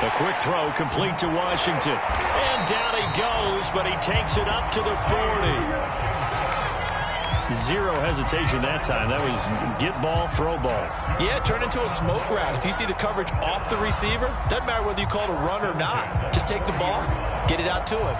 A quick throw complete to Washington. And down he goes, but he takes it up to the 40. Zero hesitation that time. That was get ball, throw ball. Yeah, turn into a smoke route. If you see the coverage off the receiver, doesn't matter whether you call it a run or not. Just take the ball, get it out to him.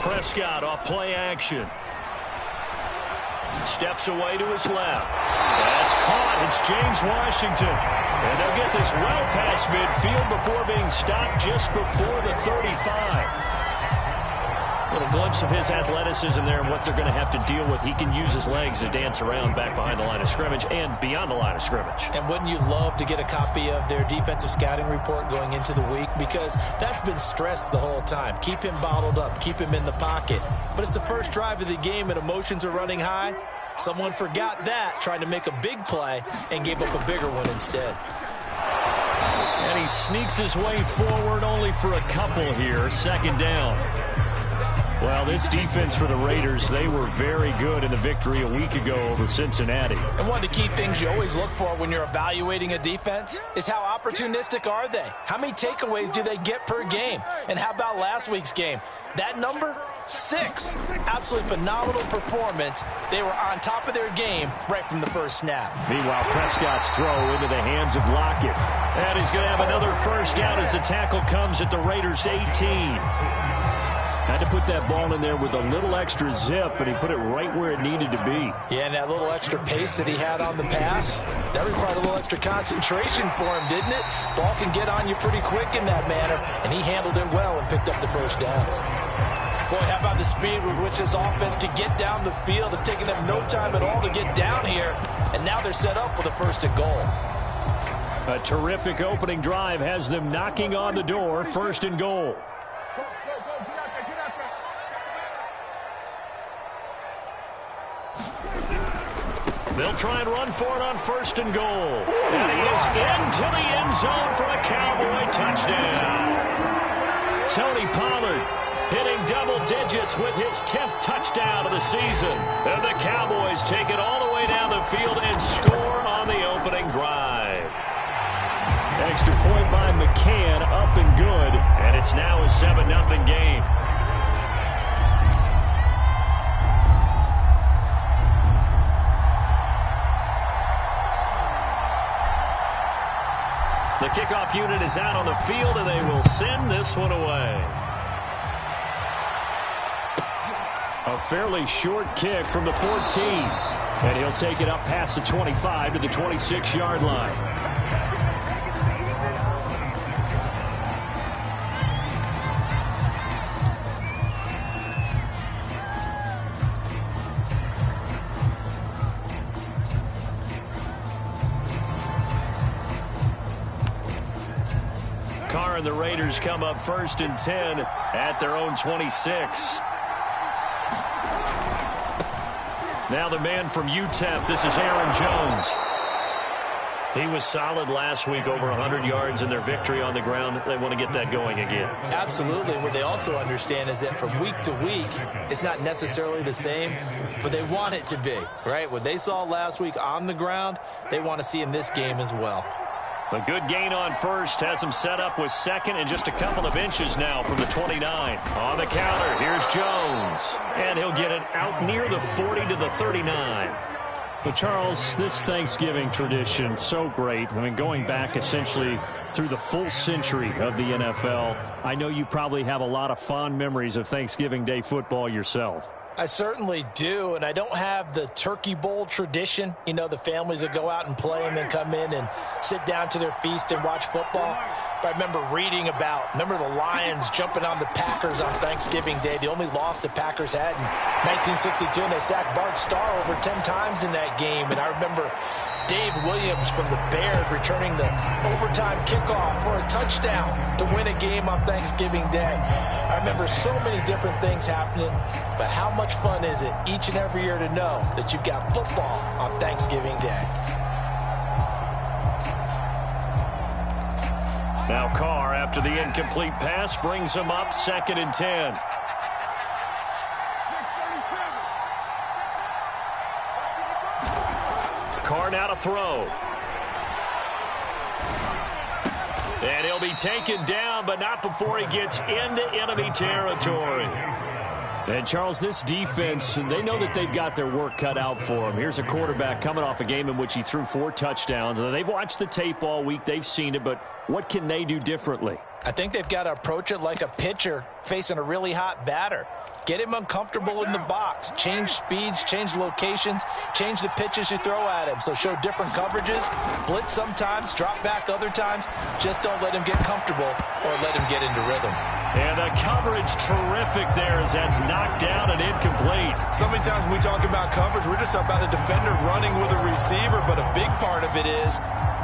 Prescott off play action. Steps away to his left. That's caught. It's James Washington. And they'll get this well past midfield before being stopped just before the 35. Little glimpse of his athleticism there and what they're going to have to deal with. He can use his legs to dance around back behind the line of scrimmage and beyond the line of scrimmage. And wouldn't you love to get a copy of their defensive scouting report going into the week? Because that's been stressed the whole time. Keep him bottled up. Keep him in the pocket. But it's the first drive of the game and emotions are running high. Someone forgot that, trying to make a big play, and gave up a bigger one instead. And he sneaks his way forward only for a couple here. Second down. Well, this defense for the Raiders, they were very good in the victory a week ago over Cincinnati. And one of the key things you always look for when you're evaluating a defense is how opportunistic are they? How many takeaways do they get per game? And how about last week's game? That number, 6. Absolutely phenomenal performance. They were on top of their game right from the first snap. Meanwhile, Prescott's throw into the hands of Lockett. And he's going to have another first down as the tackle comes at the Raiders' 18. Had to put that ball in there with a little extra zip, and he put it right where it needed to be. Yeah, and that little extra pace that he had on the pass, that required a little extra concentration for him, didn't it? Ball can get on you pretty quick in that manner, and he handled it well and picked up the first down. Boy, how about the speed with which this offense can get down the field? It's taken them no time at all to get down here, and now they're set up with a first and goal. A terrific opening drive has them knocking on the door, first and goal. They'll try and run for it on first and goal. And he is into the end zone for a Cowboy touchdown. Tony Pollard hitting double digits with his 10th touchdown of the season. And the Cowboys take it all the way down the field and score on the opening drive. Extra point by McCann, up and good. And it's now a 7-0 game. The kickoff unit is out on the field, and they will send this one away. A fairly short kick from the 14. And he'll take it up past the 25 to the 26-yard line. Carr and the Raiders come up first and 10 at their own 26. Now the man from UTEP, this is Aaron Jones. He was solid last week, over 100 yards in their victory on the ground. They want to get that going again. Absolutely. What they also understand is that from week to week, it's not necessarily the same, but they want it to be, right? What they saw last week on the ground, they want to see in this game as well. A good gain on first has him set up with second and just a couple of inches now from the 29. On the counter, here's Jones. And he'll get it out near the 40 to the 39. But, Charles, this Thanksgiving tradition, so great. I mean, going back essentially through the full century of the NFL, I know you probably have a lot of fond memories of Thanksgiving Day football yourself. I certainly do, and I don't have the turkey bowl tradition. You know, the families that go out and play and then come in and sit down to their feast and watch football. But I remember reading about, the Lions jumping on the Packers on Thanksgiving Day. The only loss the Packers had in 1962, and they sacked Bart Starr over 10 times in that game. And I remember Dave Williams from the Bears returning the overtime kickoff for a touchdown to win a game on Thanksgiving Day. I remember so many different things happening, but how much fun is it each and every year to know that you've got football on Thanksgiving Day? Now Carr, after the incomplete pass, brings him up 2nd and 10. Carr now to throw. And he'll be taken down, but not before he gets into enemy territory. And, Charles, this defense, they know that they've got their work cut out for them. Here's a quarterback coming off a game in which he threw 4 touchdowns. They've watched the tape all week. They've seen it, but what can they do differently? I think they've got to approach it like a pitcher facing a really hot batter. Get him uncomfortable in the box. Change speeds, change locations, change the pitches you throw at him. So show different coverages, blitz sometimes, drop back other times. Just don't let him get comfortable or let him get into rhythm. And the coverage terrific there as that's knocked down and incomplete. So many times when we talk about coverage, we're just about a defender running with a receiver, but a big part of it is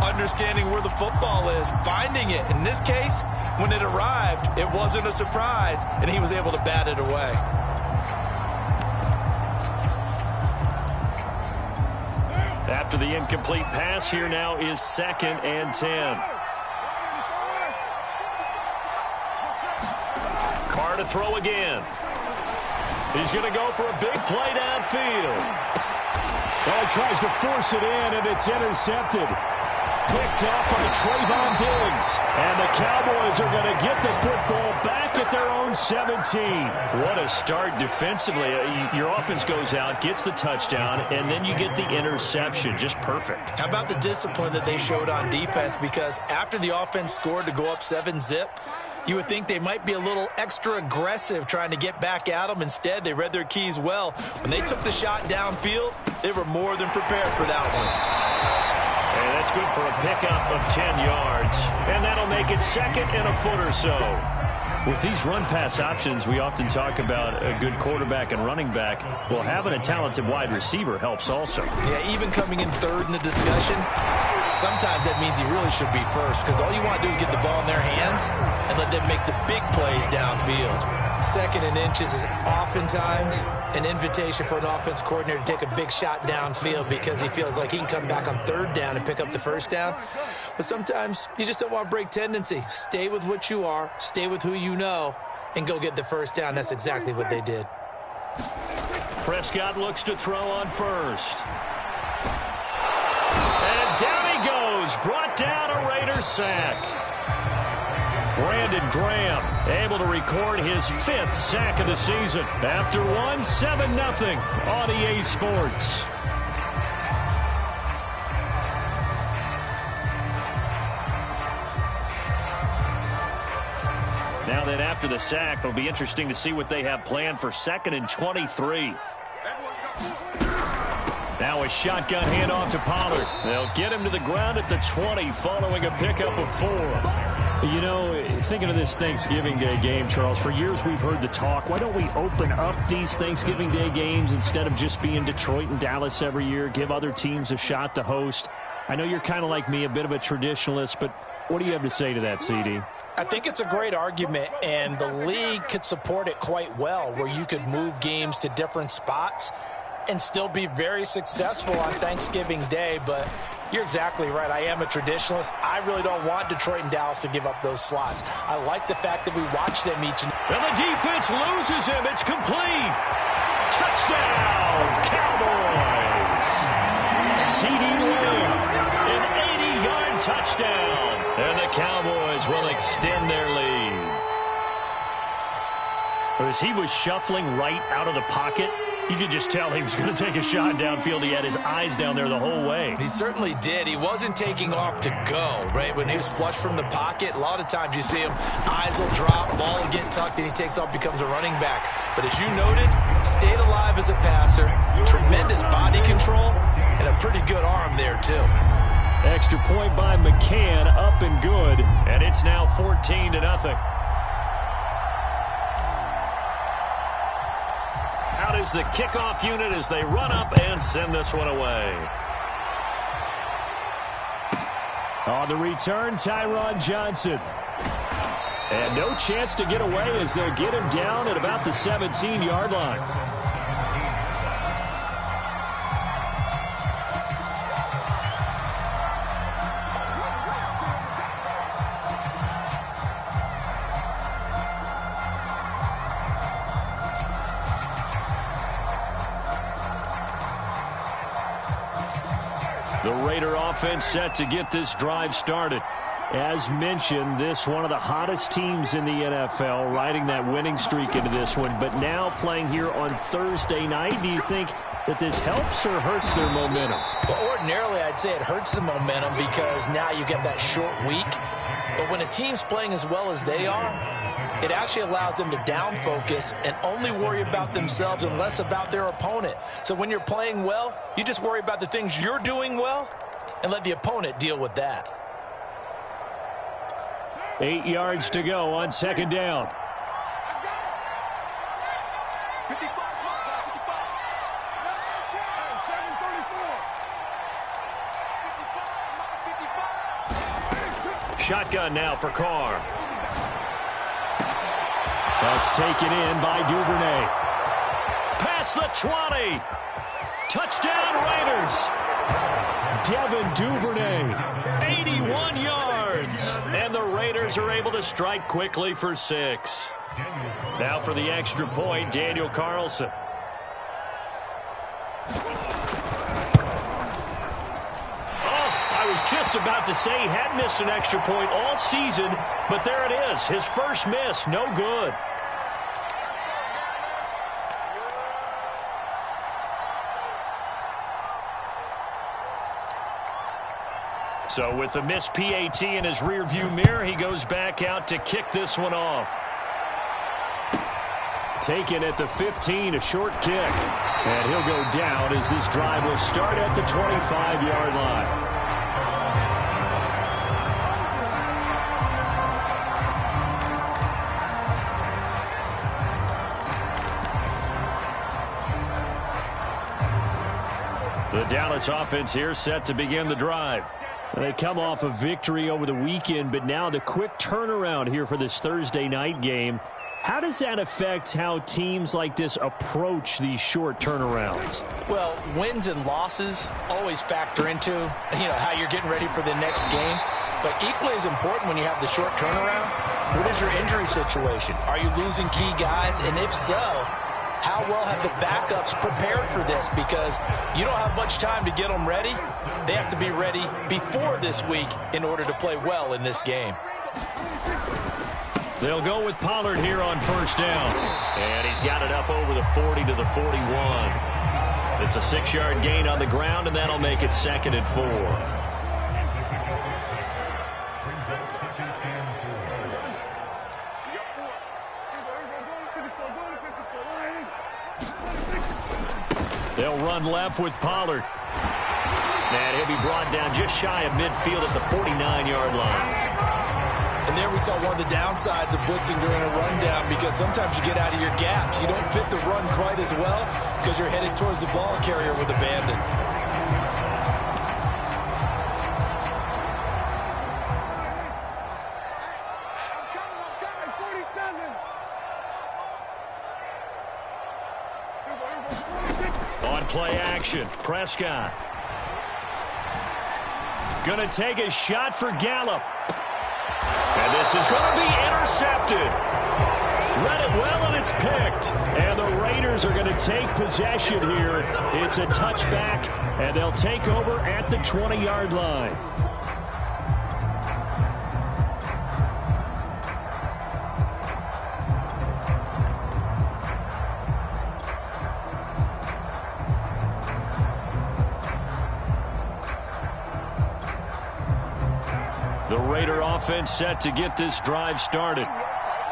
understanding where the football is, finding it. In this case, when it arrived, it wasn't a surprise, and he was able to bat it away. After the incomplete pass, here now is 2nd and 10. Carr to throw again. He's going to go for a big play downfield. Well, he tries to force it in, and it's intercepted. Picked off by Trayvon Diggs. And the Cowboys are going to get the football back at their own 17. What a start defensively. Your offense goes out, gets the touchdown, and then you get the interception. Just perfect. How about the discipline that they showed on defense? Because after the offense scored to go up 7-zip, you would think they might be a little extra aggressive trying to get back at them. Instead, they read their keys well. When they took the shot downfield, they were more than prepared for that one. And that's good for a pickup of 10 yards. And that'll make it 2nd and a foot or so. With these run-pass options, we often talk about a good quarterback and running back. Well, having a talented wide receiver helps also. Yeah, even coming in 3rd in the discussion, sometimes that means he really should be first, because all you want to do is get the ball in their hands and let them make the big plays downfield. 2nd and inches is oftentimes an invitation for an offense coordinator to take a big shot downfield because he feels like he can come back on 3rd down and pick up the 1st down. But sometimes you just don't want to break tendency. Stay with what you are, stay with who you know, and go get the 1st down. That's exactly what they did. Prescott looks to throw on 1st. And down he goes. Brought down a Raiders sack. Brandon Graham able to record his 5th sack of the season. After one, 7-0 on EA Sports. Now then, after the sack, it'll be interesting to see what they have planned for 2nd and 23. Now a shotgun handoff to Pollard. They'll get him to the ground at the 20 following a pickup of 4. You know, thinking of this Thanksgiving Day game, Charles, for years we've heard the talk, why don't we open up these Thanksgiving Day games instead of just being Detroit and Dallas every year, give other teams a shot to host? I know you're kind of like me, a bit of a traditionalist, but what do you have to say to that, CD? I think it's a great argument, and the league could support it quite well, where you could move games to different spots and still be very successful on Thanksgiving Day. But you're exactly right. I am a traditionalist. I really don't want Detroit and Dallas to give up those slots. I like the fact that we watch them each and the defense loses him. It's complete. Touchdown, Cowboys. CD Lamb, an 80-yard touchdown. And the Cowboys will extend their lead. As he was shuffling right out of the pocket, you could just tell he was going to take a shot downfield. He had his eyes down there the whole way. He certainly did. He wasn't taking off to go, right? When he was flush from the pocket, a lot of times you see him, eyes will drop, ball will get tucked, and he takes off, becomes a running back. But as you noted, stayed alive as a passer, tremendous body control, and a pretty good arm there, too. Extra point by McCann, up and good. And it's now 14-0. Out is the kickoff unit as they run up and send this one away. On the return, Tyron Johnson. And no chance to get away as they'll get him down at about the 17-yard line. The Raider offense set to get this drive started. As mentioned, this one of the hottest teams in the NFL, riding that winning streak into this one, but now playing here on Thursday night. Do you think that this helps or hurts their momentum? Well, ordinarily, I'd say it hurts the momentum because now you get that short week. But when a team's playing as well as they are, it actually allows them to down focus and only worry about themselves and less about their opponent. So when you're playing well, you just worry about the things you're doing well and let the opponent deal with that. 8 yards to go on second down. Shotgun now for Carr. That's taken in by Duvernay. Past the 20. Touchdown Raiders. Devin Duvernay. 81 yards. And the Raiders are able to strike quickly for 6. Now for the extra point, Daniel Carlson. I was just about to say he had missed an extra point all season, but there it is. His first miss, no good. So with the missed PAT in his rearview mirror, he goes back out to kick this one off. Taken at the 15, a short kick. And he'll go down as this drive will start at the 25-yard line. The Dallas offense here set to begin the drive. They come off a victory over the weekend, but now the quick turnaround here for this Thursday night game. How does that affect how teams like this approach these short turnarounds? Well, wins and losses always factor into, how you're getting ready for the next game. But equally as important when you have the short turnaround, what is your injury situation? Are you losing key guys? And if so, how well have the backups prepared for this? Because you don't have much time to get them ready. They have to be ready before this week in order to play well in this game. They'll go with Pollard here on first down. And he's got it up over the 40 to the 41. It's a 6-yard gain on the ground, and that'll make it 2nd and 4. They'll run left with Pollard. And he'll be brought down just shy of midfield at the 49-yard line. And there we saw one of the downsides of blitzing during a rundown, because sometimes you get out of your gaps. You don't fit the run quite as well because you're headed towards the ball carrier with abandon. On play action, Prescott. Gonna take a shot for Gallup. And this is going to be intercepted. Read it well, and it's picked. And the Raiders are going to take possession here. It's a touchback, and they'll take over at the 20-yard line. The Raider offense set to get this drive started.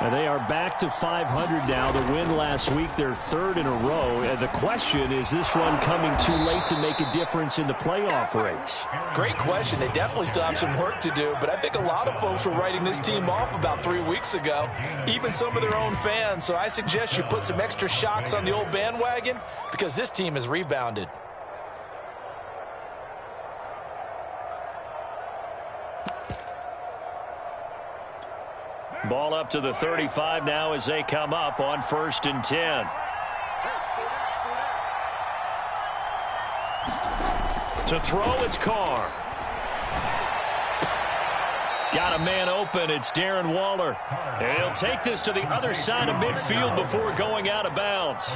And they are back to 500 now. The win last week, their 3rd in a row. And the question, is this run coming too late to make a difference in the playoff race? Great question. They definitely still have some work to do, but I think a lot of folks were writing this team off about 3 weeks ago, even some of their own fans. So I suggest you put some extra shocks on the old bandwagon, because this team has rebounded. Ball up to the 35 now as they come up on 1st and 10. To throw, it's Carr. Got a man open. It's Darren Waller. And he'll take this to the other side of midfield before going out of bounds.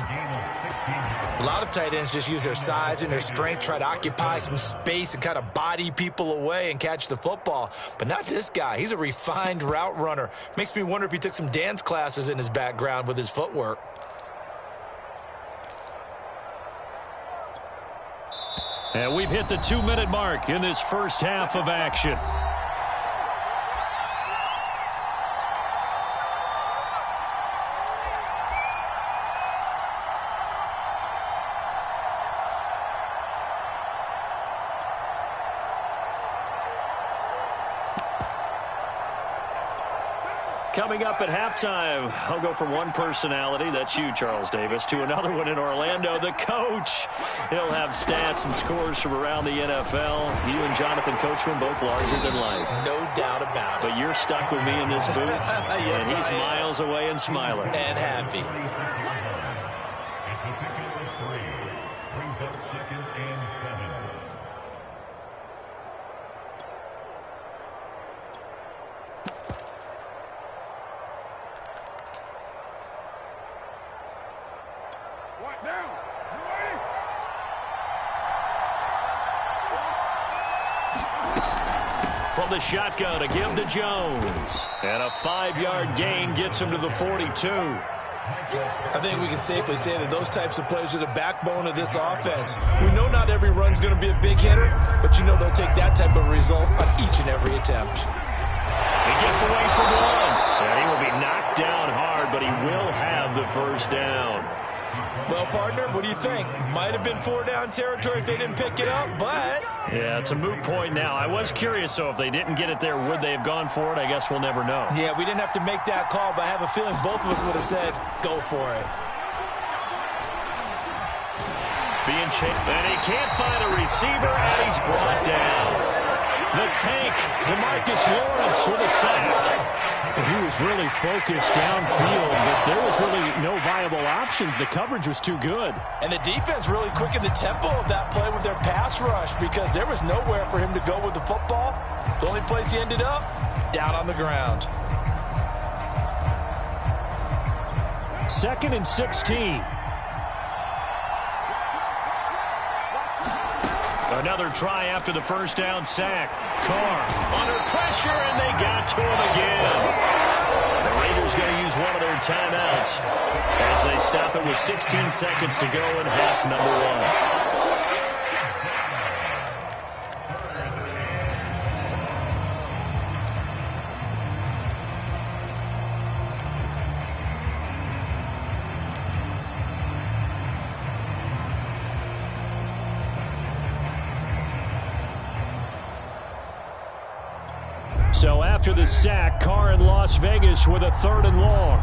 A lot of tight ends just use their size and their strength, try to occupy some space and kind of body people away and catch the football. But not this guy. He's a refined route runner. Makes me wonder if he took some dance classes in his background with his footwork. And we've hit the 2-minute mark in this first half of action. Coming up at halftime, I'll go from one personality, that's you, Charles Davis, to another one in Orlando, the coach. He'll have stats and scores from around the NFL. You and Jonathan Coachman both larger than life. No doubt about it. But you're stuck with me in this booth, yes, and he's miles away and smiling. And happy. It's a pickup of 3. Brings up 2nd and 7. From the shotgun, a give to Jones. And a 5-yard gain gets him to the 42. I think we can safely say that those types of plays are the backbone of this offense. We know not every run's going to be a big hitter, but you know they'll take that type of result on each and every attempt. He gets away from one. And he will be knocked down hard, but he will have the first down. Well, partner, what do you think? Might have been 4-down territory if they didn't pick it up, but... Yeah, it's a moot point now. I was curious, so if they didn't get it there, would they have gone for it? I guess we'll never know. Yeah, we didn't have to make that call, but I have a feeling both of us would have said, go for it. Being chased, and he can't find a receiver, and he's brought down. The tank, DeMarcus Lawrence with a sack. He was really focused downfield, but there was really no viable options. The coverage was too good. And the defense really quickened the tempo of that play with their pass rush because there was nowhere for him to go with the football. The only place he ended up, down on the ground. 2nd and 16. Another try after the first down sack. Carr under pressure, and they got to him again. The Raiders going to use one of their timeouts as they stop it with 16 seconds to go in half number 1. So after the sack, Carr in Las Vegas with a 3rd and long.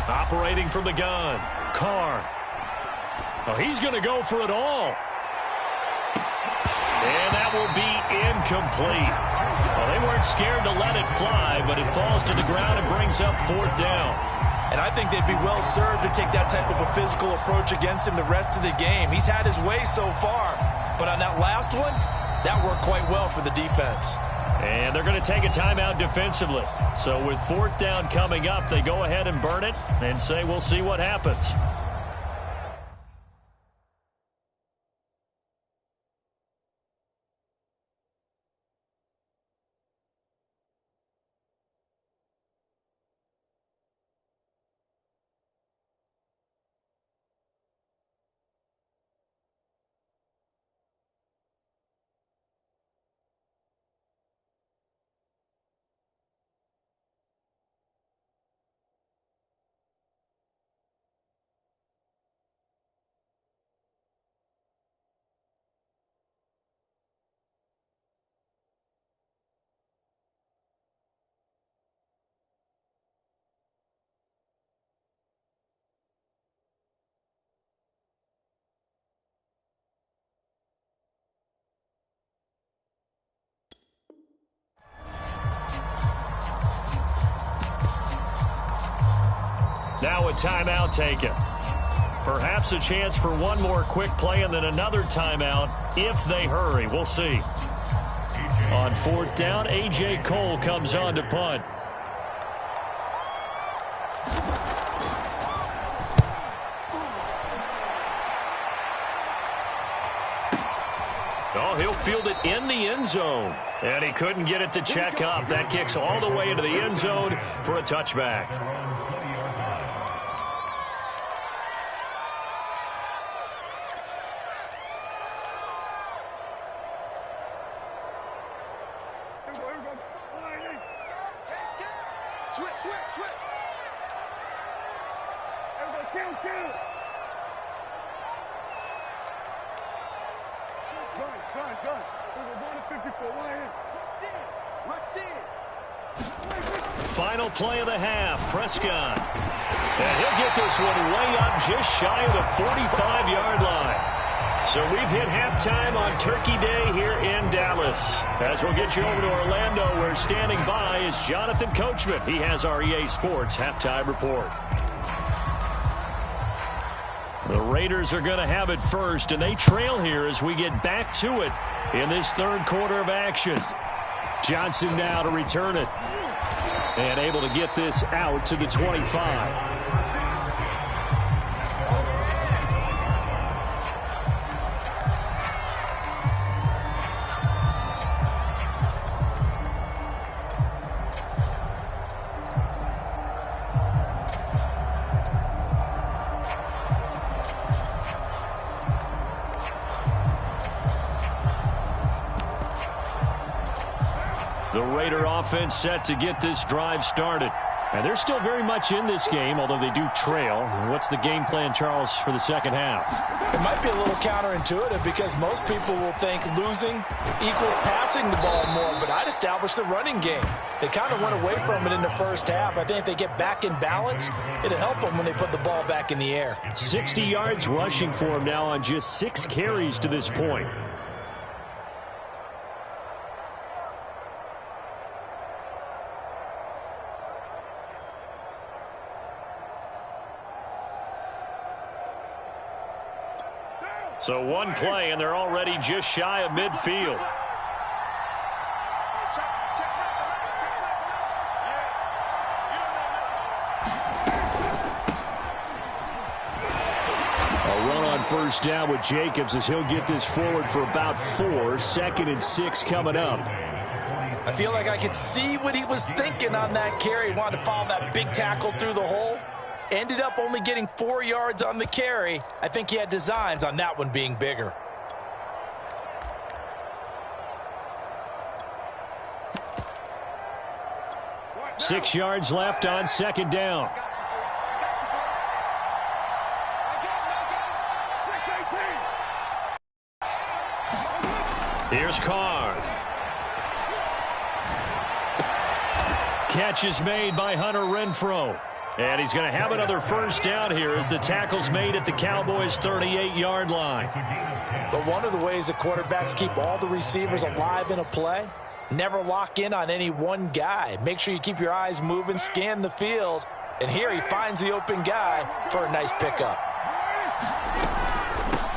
Operating from the gun, Carr. Oh, he's going to go for it all. And that will be incomplete. Well, they weren't scared to let it fly, but it falls to the ground and brings up 4th down. And I think they'd be well served to take that type of a physical approach against him the rest of the game. He's had his way so far, but on that last one, that worked quite well for the defense. And they're going to take a timeout defensively. So with 4th down coming up, they go ahead and burn it and say we'll see what happens. Now a timeout taken. Perhaps a chance for one more quick play and then another timeout if they hurry. We'll see. On 4th down, A.J. Cole comes on to punt. Oh, he'll field it in the end zone. And he couldn't get it to check up. That kicks all the way into the end zone for a touchback. Final play of the half, Prescott. And he'll get this one way up just shy of the 45-yard line. So we've hit halftime on Turkey Day here in Dallas. As we'll get you over to Orlando, where standing by is Jonathan Coachman. He has our EA Sports halftime report. The Raiders are going to have it first, and they trail here as we get back to it in this third quarter of action. Johnson now to return it. And able to get this out to the 25. The Raider offense set to get this drive started. And they're still very much in this game, although they do trail. What's the game plan, Charles, for the second half? It might be a little counterintuitive because most people will think losing equals passing the ball more, but I'd establish the running game. They kind of went away from it in the first half. I think if they get back in balance, it'll help them when they put the ball back in the air. 60 yards rushing for him now on just 6 carries to this point. So one play, and they're already just shy of midfield. A run on first down with Jacobs as he'll get this forward for about 4. 2nd and 6 coming up. I feel like I could see what he was thinking on that carry. He wanted to follow that big tackle through the hole. Ended up only getting 4 yards on the carry. I think he had designs on that one being bigger. Six yards left on 2nd down. Here's Carr. Catch is made by Hunter Renfrow. And he's going to have another first down here as the tackle's made at the Cowboys' 38-yard line. But one of the ways that quarterbacks keep all the receivers alive in a play, never lock in on any one guy. Make sure you keep your eyes moving, scan the field. And here he finds the open guy for a nice pickup.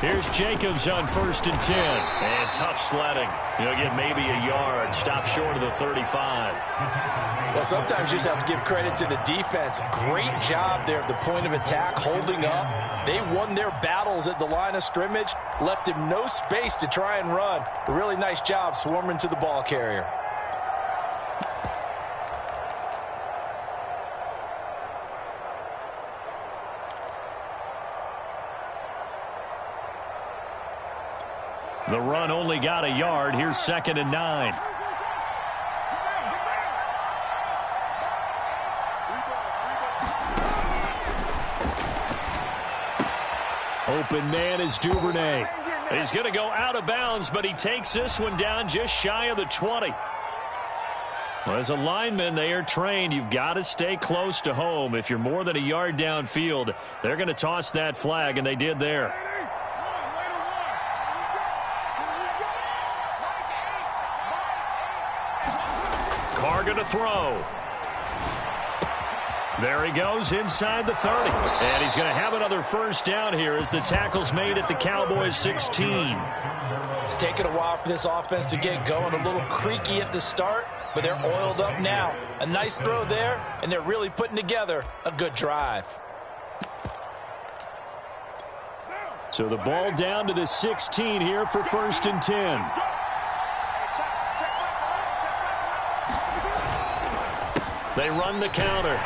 Here's Jacobs on 1st and 10. And tough sledding. He'll get maybe a yard. Stop short of the 35. Well, sometimes you just have to give credit to the defense. Great job there at the point of attack, holding up. They won their battles at the line of scrimmage, left him no space to try and run. A really nice job swarming to the ball carrier. The run only got a yard. Here's 2nd and 9. Open man is Duvernay. He's going to go out of bounds, but he takes this one down just shy of the 20. Well, as a lineman, they are trained. You've got to stay close to home. If you're more than a yard downfield, they're going to toss that flag, and they did there. Carr going to throw. There he goes inside the 30. And he's going to have another first down here as the tackle's made at the Cowboys 16. It's taken a while for this offense to get going. A little creaky at the start, but they're oiled up now. A nice throw there, and they're really putting together a good drive. So the ball down to the 16 here for 1st and 10. They run the counter.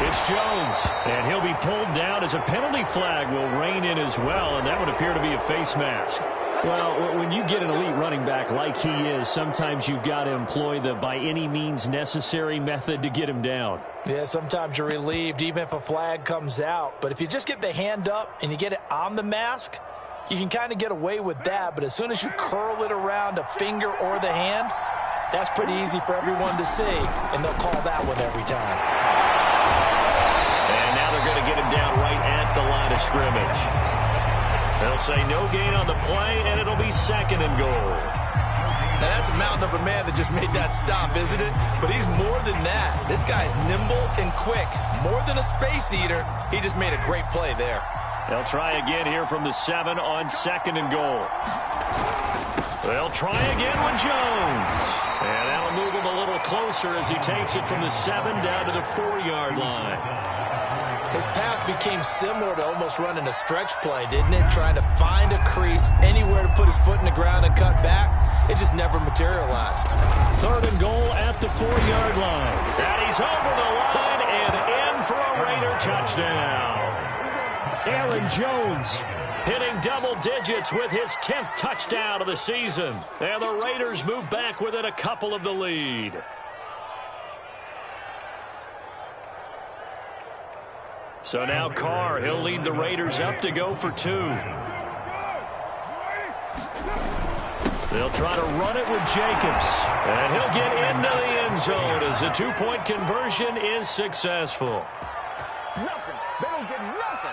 It's Jones, and he'll be pulled down as a penalty flag will rein in as well, and that would appear to be a face mask. Well, when you get an elite running back like he is, sometimes you've got to employ the by any means necessary method to get him down. Yeah, sometimes you're relieved even if a flag comes out. But if you just get the hand up and you get it on the mask, you can kind of get away with that. But as soon as you curl it around a finger or the hand, that's pretty easy for everyone to see, and they'll call that one every time. And now they're going to get him down right at the line of scrimmage. They'll say no gain on the play, and it'll be 2nd and goal. Now, that's a mountain of a man that just made that stop, isn't it? But he's more than that. This guy's nimble and quick. More than a space eater, he just made a great play there. They'll try again here from the 7 on 2nd and goal. They'll try again with Jones. And that'll move him a little closer as he takes it from the 7 down to the 4-yard line. His path became similar to almost running a stretch play, didn't it? Trying to find a crease, anywhere to put his foot in the ground and cut back. It just never materialized. 3rd and goal at the 4-yard line. And he's over the line and in for a Raider touchdown. Aaron Jones hitting double digits with his 10th touchdown of the season. And the Raiders move back within a couple of the lead. So now Carr, he'll lead the Raiders up to go for 2. They'll try to run it with Jacobs. And he'll get into the end zone as the 2-point conversion is successful. Nothing. They don't get nothing.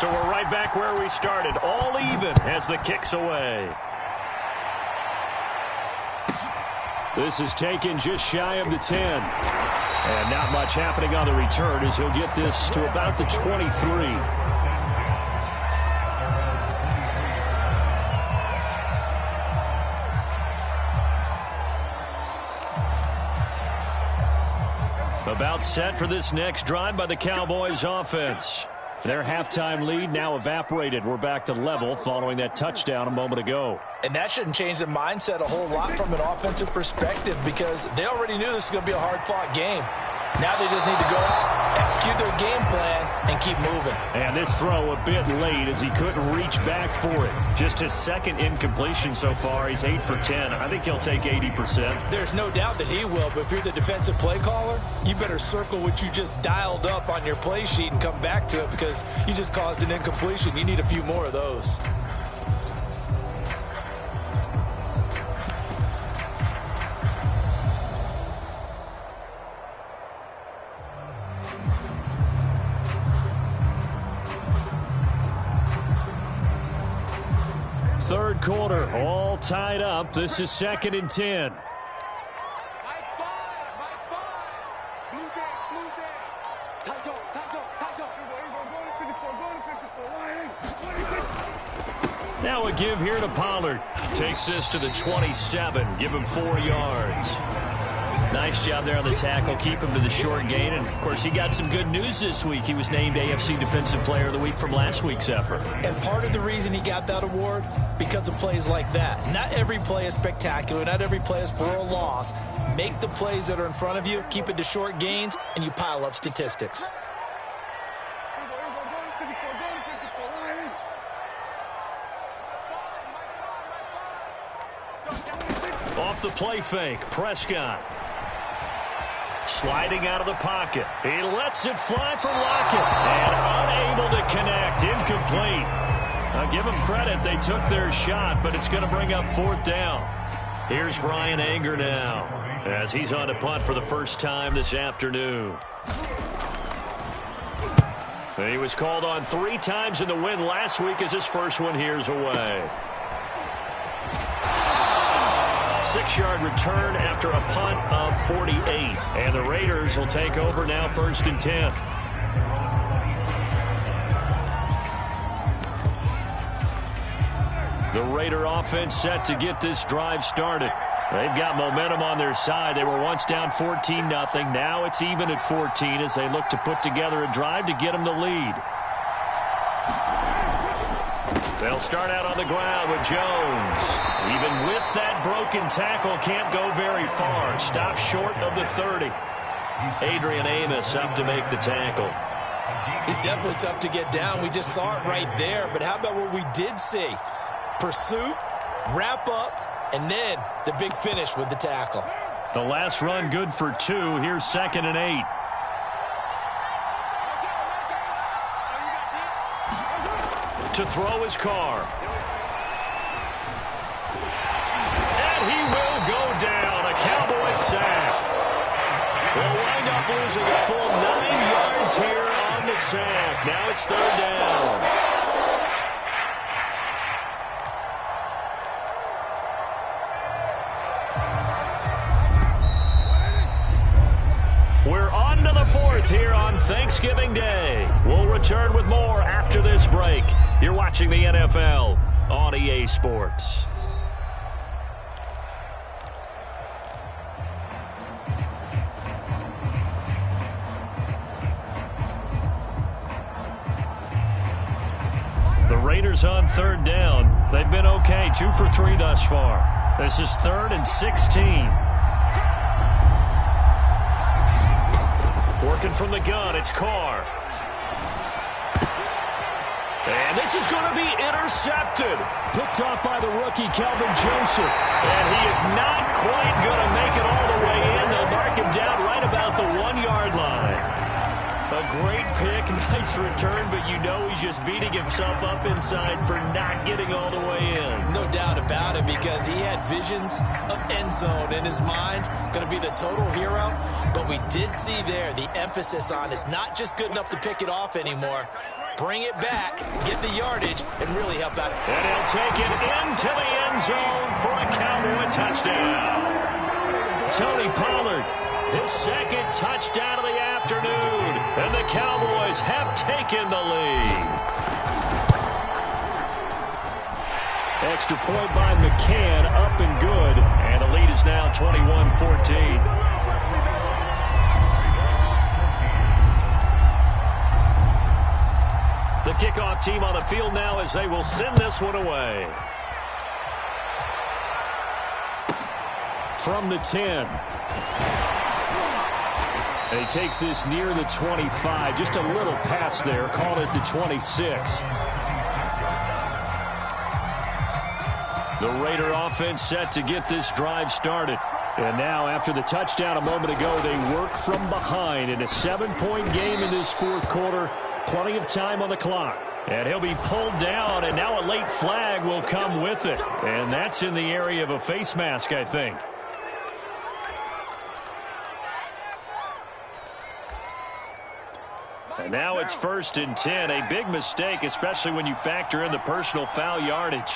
So we're right back where we started, all even as the kick's away. This is taken just shy of the 10. And not much happening on the return as he'll get this to about the 23. About set for this next drive by the Cowboys offense. Their halftime lead now evaporated. We're back to level following that touchdown a moment ago. And that shouldn't change the mindset a whole lot from an offensive perspective because they already knew this was going to be a hard-fought game. Now they just need to go out, execute their game plan, and keep moving. And this throw a bit late as he couldn't reach back for it. Just his 2nd incompletion so far. He's 8 for 10. I think he'll take 80%. There's no doubt that he will, but if you're the defensive play caller, you better circle what you just dialed up on your play sheet and come back to it because you just caused an incompletion. You need a few more of those. Third quarter, all tied up. This is 2nd and 10. Now a give here to Pollard. Takes this to the 27. Give him 4 yards. Nice job there on the tackle. Keep him to the short gain. And, of course, he got some good news this week. He was named AFC Defensive Player of the Week from last week's effort. And part of the reason he got that award, because of plays like that. Not every play is spectacular. Not every play is for a loss. Make the plays that are in front of you, keep it to short gains, and you pile up statistics. Off the play fake, Prescott. Sliding out of the pocket. He lets it fly for Lockett. And unable to connect. Incomplete. I'll give them credit. They took their shot, but it's going to bring up 4th down. Here's Brian Anger now as he's on to punt for the first time this afternoon. He was called on 3 times in the win last week as his first one here's away. 6-yard return after a punt of 48. And the Raiders will take over now 1st and 10. The Raider offense set to get this drive started. They've got momentum on their side. They were once down 14-0. Now it's even at 14 as they look to put together a drive to get them the lead. They'll start out on the ground with Jones. Even with that broken tackle, can't go very far. Stops short of the 30. Adrian Amos up to make the tackle. He's definitely tough to get down. We just saw it right there. But how about what we did see? Pursuit, wrap up, and then the big finish with the tackle. The last run good for 2. Here's 2nd and 8. To throw his car. And he will go down. A Cowboy sack. They'll wind up losing a full 9 yards here on the sack. Now it's 3rd down. We're on to the 4th here on Thanksgiving Day. We'll return with more after this break. You're watching the NFL on EA Sports. The Raiders on 3rd down. They've been okay, 2 for 3 thus far. This is 3rd and 16. Working from the gun, it's Carr. And this is going to be intercepted. Picked off by the rookie, Kelvin Joseph. And he is not quite going to make it all the way in. They'll mark him down right about the 1-yard line. A great pick, nice return, but you know he's just beating himself up inside for not getting all the way in. No doubt about it, because he had visions of end zone in his mind. Going to be the total hero. But we did see there the emphasis on it's not just good enough to pick it off anymore. Bring it back, get the yardage, and really help out. And he'll take it into the end zone for a Cowboy touchdown. Tony Pollard, his 2nd touchdown of the afternoon. And the Cowboys have taken the lead. Extra point by McCann, up and good. And the lead is now 21-14. The kickoff team on the field now as they will send this one away. From the 10. And he takes this near the 25. Just a little pass there. Call it the 26. The Raider offense set to get this drive started. And now, after the touchdown a moment ago, they work from behind in a 7-point game in this 4th quarter. Plenty of time on the clock. And he'll be pulled down, and now a late flag will come with it. And that's in the area of a face mask, I think. And now it's 1st and 10. A big mistake, especially when you factor in the personal foul yardage.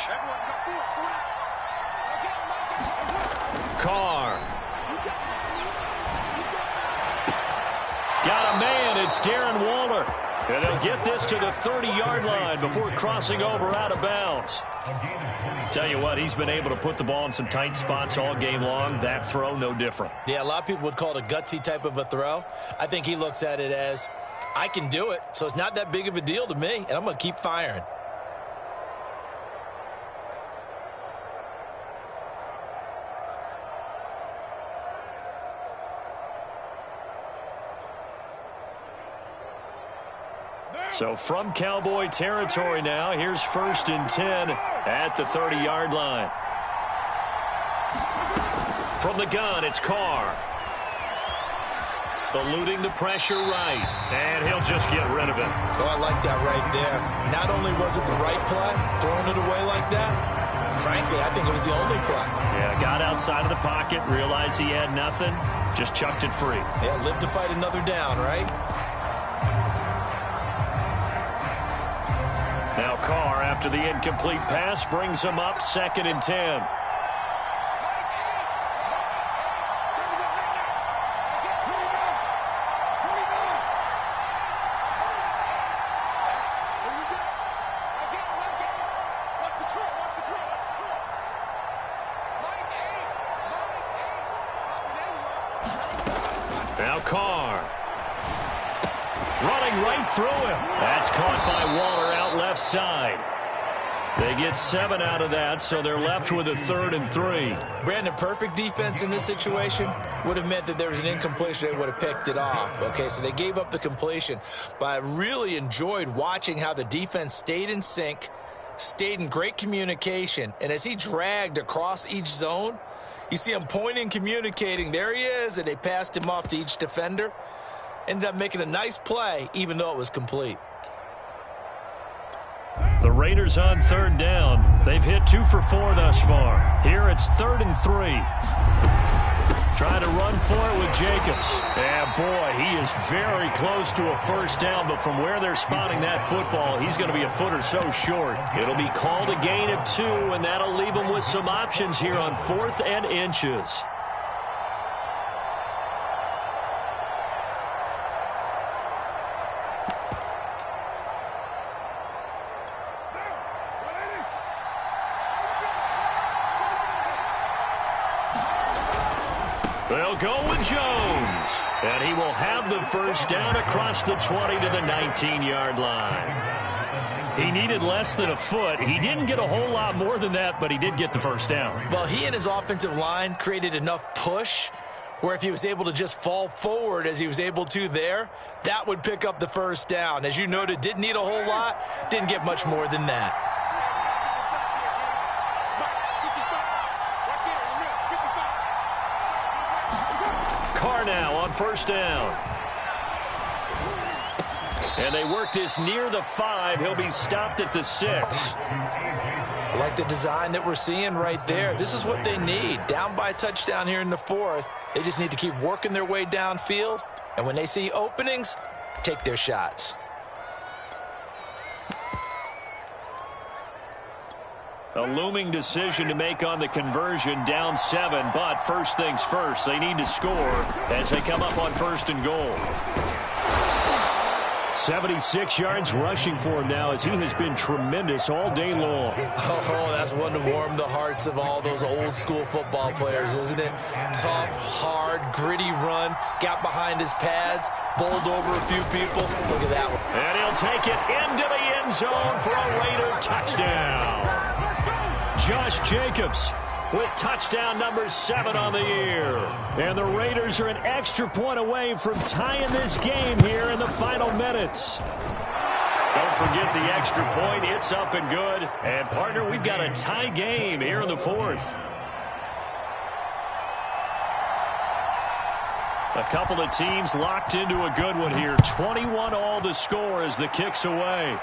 Carr. Got a man. It's Darren Waller. And they'll get this to the 30-yard line before crossing over out of bounds. Tell you what, he's been able to put the ball in some tight spots all game long. That throw, no different. Yeah, a lot of people would call it a gutsy type of a throw. I think he looks at it as, I can do it, so it's not that big of a deal to me, and I'm going to keep firing. So from Cowboy territory now, here's 1st and 10 at the 30-yard line. From the gun, it's Carr. Eluding the pressure right. And he'll just get rid of it. Oh, I like that right there. Not only was it the right play, throwing it away like that, frankly, I think it was the only play. Yeah, got outside of the pocket, realized he had nothing, just chucked it free. Yeah, live to fight another down, right? Now Carr, after the incomplete pass, brings him up 2nd and 10. Now Carr. Running right through him. That's caught by Waller out left side. They get 7 out of that, so they're left with a 3rd and 3. Brandon, perfect defense in this situation would have meant that there was an incompletion. They would have picked it off. Okay, so they gave up the completion. But I really enjoyed watching how the defense stayed in sync, stayed in great communication. And as he dragged across each zone, you see him pointing, communicating. There he is, and they passed him off to each defender. Ended up making a nice play, even though it was complete. The Raiders on 3rd down. They've hit 2 for 4 thus far. Here it's 3rd and 3. Trying to run for it with Jacobs. And boy, he is very close to a 1st down, but from where they're spotting that football, he's going to be a foot or so short. It'll be called a gain of 2, and that'll leave him with some options here on 4th and inches. They'll go with Jones. And he will have the 1st down across the 20 to the 19-yard line. He needed less than a foot. He didn't get a whole lot more than that, but he did get the 1st down. Well, he and his offensive line created enough push where if he was able to just fall forward as he was able to there, that would pick up the 1st down. As you noted, didn't need a whole lot, didn't get much more than that. Carr now on 1st down. And they work this near the 5. He'll be stopped at the 6. I like the design that we're seeing right there. This is what they need. Down by a touchdown here in the 4th. They just need to keep working their way downfield. And when they see openings, take their shots. A looming decision to make on the conversion, down 7, but first things first, they need to score as they come up on 1st and goal. 76 yards rushing for him now as he has been tremendous all day long. Oh, that's one to warm the hearts of all those old school football players, isn't it? Tough, hard, gritty run, got behind his pads, bowled over a few people. Look at that one. And he'll take it into the end zone for a Raider touchdown. Josh Jacobs with touchdown number 7 on the year. And the Raiders are an extra point away from tying this game here in the final minutes. Don't forget the extra point. It's up and good. And, partner, we've got a tie game here in the 4th. A couple of teams locked into a good one here. 21 all the score as the kick's away.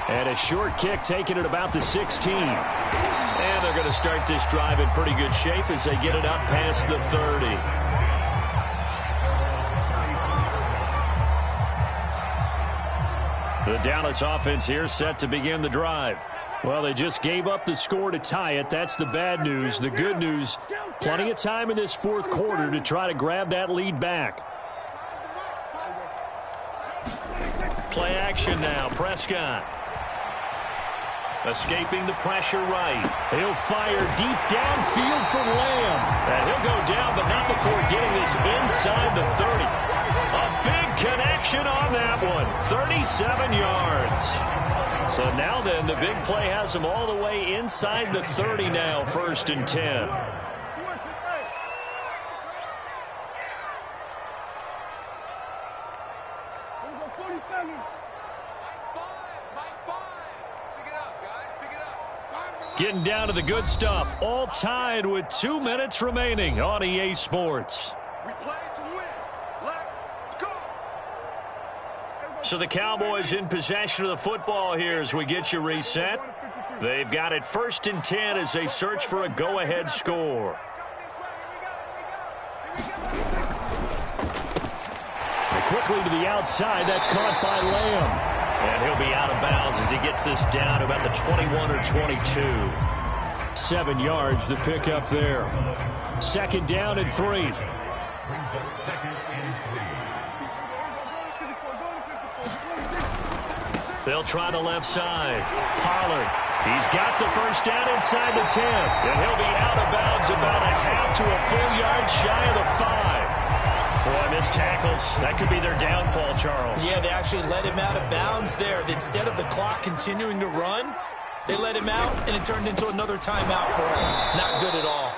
And a short kick taken at about the 16. And they're going to start this drive in pretty good shape as they get it up past the 30. The Dallas offense here set to begin the drive. Well, they just gave up the score to tie it. That's the bad news. The good news, plenty of time in this 4th quarter to try to grab that lead back. Play action now, Prescott. Escaping the pressure right. He'll fire deep downfield for Lamb. And he'll go down, but not before getting this inside the 30. A big connection on that one. 37 yards. So now then, the big play has him all the way inside the 30 now, 1st and 10. Getting down to the good stuff. All tied with 2 minutes remaining on EA Sports. We play to win. So the Cowboys in possession of the football here as we get you reset. They've got it 1st and 10 as they search for a go-ahead score. And quickly to the outside. That's caught by Lamb. And he'll be out of bounds as he gets this down to about the 21 or 22. 7 yards, the pickup there. 2nd down and 3. They'll try the left side. Pollard. He's got the 1st down inside the 10. And he'll be out of bounds about a half to a full yard shy of the 5. Boy, missed tackles. That could be their downfall, Charles. Yeah, they actually let him out of bounds there. Instead of the clock continuing to run, they let him out, and it turned into another timeout for him. Not good at all.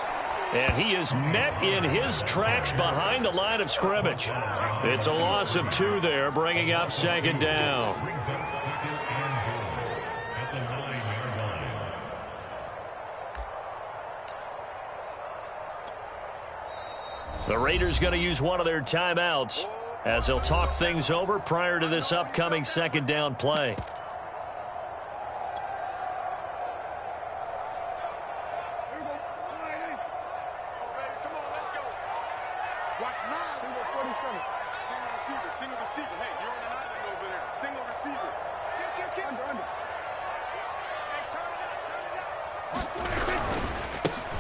And he is met in his tracks behind the line of scrimmage. It's a loss of 2 there, bringing up 2nd down. The Raiders going to use one of their timeouts as they'll talk things over prior to this upcoming 2nd down play.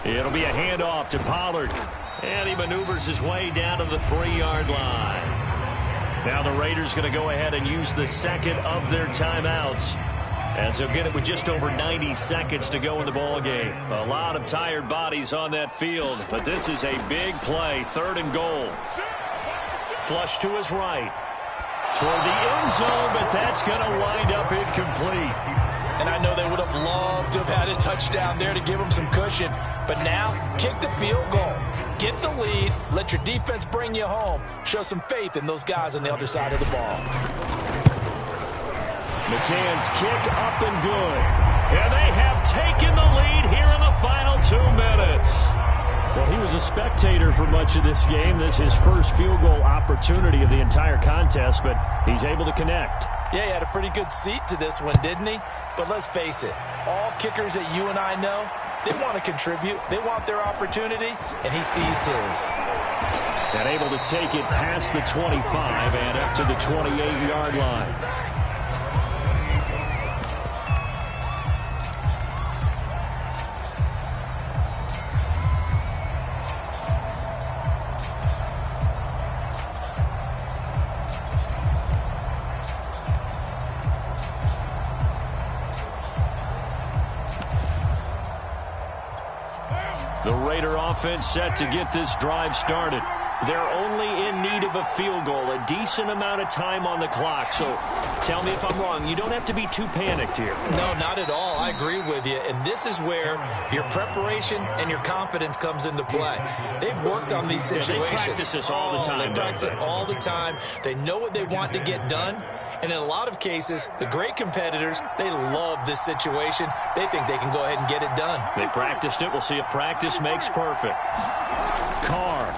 It'll be a handoff to Pollard. And he maneuvers his way down to the 3-yard line. Now the Raiders going to go ahead and use the 2nd of their timeouts as they'll get it with just over 90 seconds to go in the ball game. A lot of tired bodies on that field, but this is a big play. 3rd and goal. Flush to his right. Toward the end zone, but that's going to wind up incomplete. And I know they would have loved to have had a touchdown there to give them some cushion. But now, kick the field goal. Get the lead. Let your defense bring you home. Show some faith in those guys on the other side of the ball. McCann's kick up and good. And they have taken the lead here in the final 2 minutes. Well, he was a spectator for much of this game. This is his first field goal opportunity of the entire contest, but he's able to connect. Yeah, he had a pretty good seat to this one, didn't he? But let's face it, all kickers that you and I know, they want to contribute. They want their opportunity, and he seized his. And able to take it past the 25 and up to the 28-yard line. The Raider offense set to get this drive started. They're only in need of a field goal, a decent amount of time on the clock. So tell me if I'm wrong. You don't have to be too panicked here. No, not at all. I agree with you. And this is where your preparation and your confidence comes into play. They've worked on these situations. Yeah, they practice this all the time. They practice it all the time. They know what they want to get done. And in a lot of cases, the great competitors, they love this situation. They think they can go ahead and get it done. They practiced it. We'll see if practice makes perfect. Carr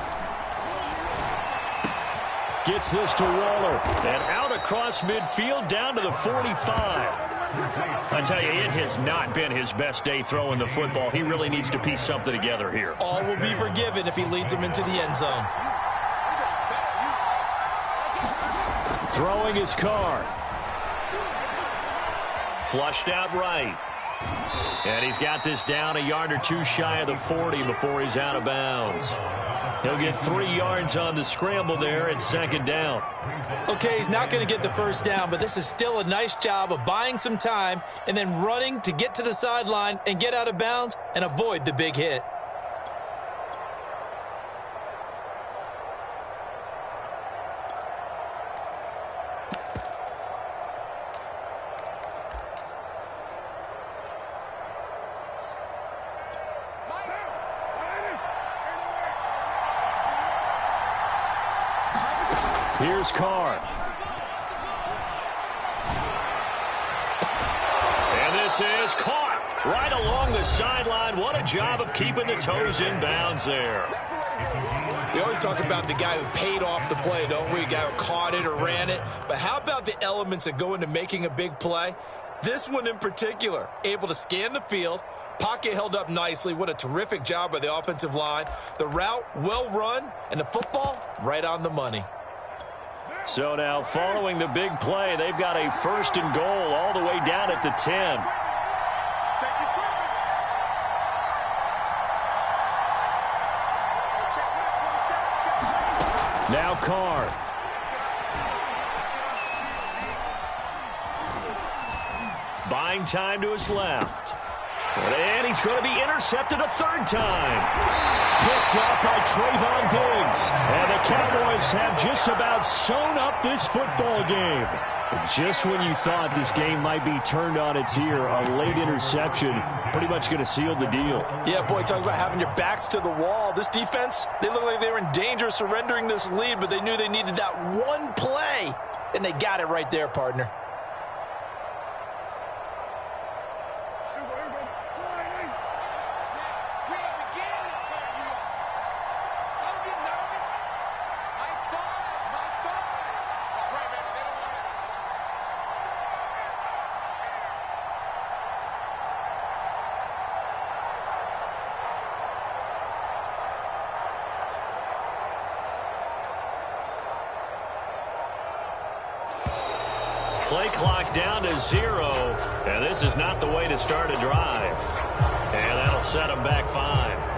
gets this to Waller. And out across midfield down to the 45. I tell you, it has not been his best day throwing the football. He really needs to piece something together here. All will be forgiven if he leads them into the end zone. Throwing his Carr. Flushed out right. And he's got this down a yard or two shy of the 40 before he's out of bounds. He'll get 3 yards on the scramble there at 2nd down. Okay, he's not going to get the first down, but this is still a nice job of buying some time and then running to get to the sideline and get out of bounds and avoid the big hit. Here's Carr. And this is caught right along the sideline. What a job of keeping the toes in bounds there. We always talk about the guy who paid off the play, don't we? The guy who caught it or ran it. But how about the elements that go into making a big play? This one in particular, able to scan the field, pocket held up nicely. What a terrific job by the offensive line. The route, well run, and the football, right on the money. So now, following the big play, they've got a 1st and goal all the way down at the 10. Now Carr. Buying time to his left. And he's going to be intercepted a 3rd time. Picked off by Trayvon Diggs. And the Cowboys have just about sewn up this football game. Just when you thought this game might be turned on its ear, a late interception pretty much going to seal the deal. Yeah, boy, talk about having your backs to the wall. This defense, they look like they were in danger of surrendering this lead, but they knew they needed that one play, and they got it right there, partner. Play clock down to 0, and this is not the way to start a drive. And that'll set them back 5.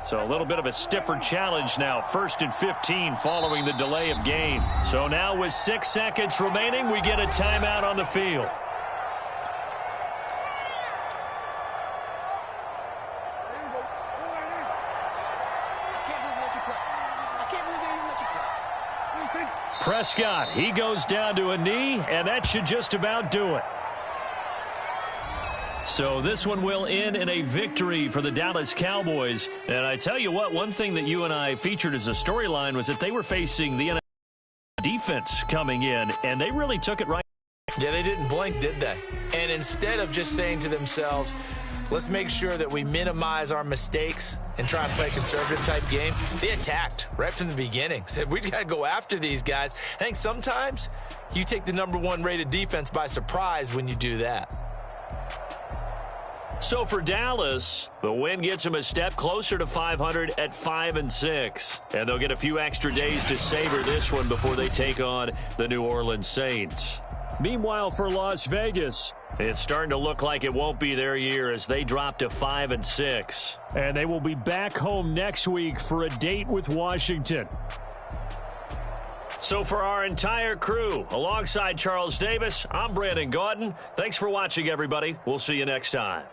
So a little bit of a stiffer challenge now. 1st and 15 following the delay of game. So now with 6 seconds remaining, we get a timeout on the field. Prescott, he goes down to a knee, and that should just about do it. So this one will end in a victory for the Dallas Cowboys. And I tell you what, one thing that you and I featured as a storyline was that they were facing the defense coming in, and they really took it right. Yeah, they didn't blink, did they? And instead of just saying to themselves, let's make sure that we minimize our mistakes and try and play a conservative-type game, they attacked right from the beginning. Said, we've got to go after these guys. I think sometimes you take the #1 rated defense by surprise when you do that. So for Dallas, the win gets them a step closer to 500 at 5-6. And they'll get a few extra days to savor this one before they take on the New Orleans Saints. Meanwhile, for Las Vegas, it's starting to look like it won't be their year as they drop to 5-6. And they will be back home next week for a date with Washington. So for our entire crew, alongside Charles Davis, I'm Brandon Gaudin. Thanks for watching, everybody. We'll see you next time.